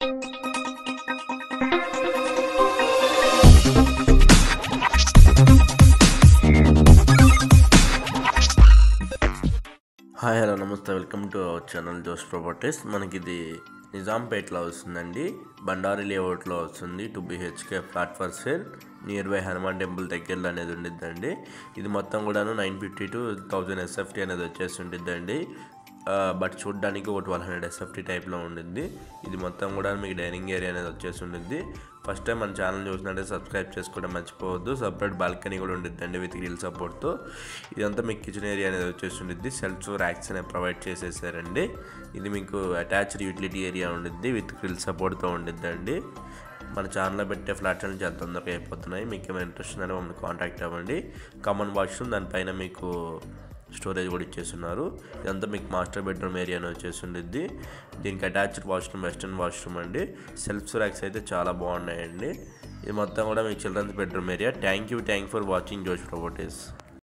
Hi hello నమస్తే, welcome to our channel జోష్ properties. మనకి ఇది నిజాంపేట్లో వస్తుందండి, బండారి లేఅవుట్లో వస్తుంది. 2 BHK flat for sale near by Hanuman temple దగ్గరలో అనేది ఉండిద్దండి. ఇది మొత్తం కూడాను 950 to 1000 SFT అనేది వచ్చేసి ఉండిద్దండి. బట్ చూడడానికి ఒక 1200 SFT టైప్లో ఉండిద్ది. ఇది మొత్తం కూడా మీకు డైనింగ్ ఏరియా అనేది వచ్చేసి ఉండిద్ది. ఫస్ట్ టైం మన ఛానల్ చూసినట్టే సబ్స్క్రైబ్ చేసుకోవడం మర్చిపోవద్దు. సపరేట్ బాల్కనీ కూడా ఉండిద్దండి విత్ గ్రిల్ సపోర్ట్తో. ఇదంతా మీకు కిచెన్ ఏరియా అనేది వచ్చేసి ఉండిద్ది. సెల్ఫ్ ర్యాక్స్ అనేవి ప్రొవైడ్ చేసేసారండి. ఇది మీకు అటాచ్డ్ యూటిలిటీ ఏరియా ఉండిద్ది విత్ గ్రిల్ సపోర్ట్తో ఉండిద్దండి. మన ఛానల్లో పెట్టే ఫ్లాట్స్ అని చాలా తొందరగా అయిపోతున్నాయి. మీకు ఏమైనా ఇంట్రెస్ట్ ఉందని మమ్మల్ని కాంటాక్ట్ అవ్వండి. కామన్ వాష్రూమ్, దానిపైన మీకు స్టోరేజ్ కూడా ఇచ్చేస్తున్నారు. ఇదంతా మీకు మాస్టర్ బెడ్రూమ్ ఏరియాని వచ్చేసి ఉండిద్ది. దీనికి అటాచ్డ్ వాష్రూమ్, వెస్టర్న్ వాష్రూమ్ అండి. సెల్ఫ్ ర్యాక్స్ అయితే చాలా బాగున్నాయండి. ఇది మొత్తం కూడా మీకు children's bedroom area. Thank you for watching Josh properties.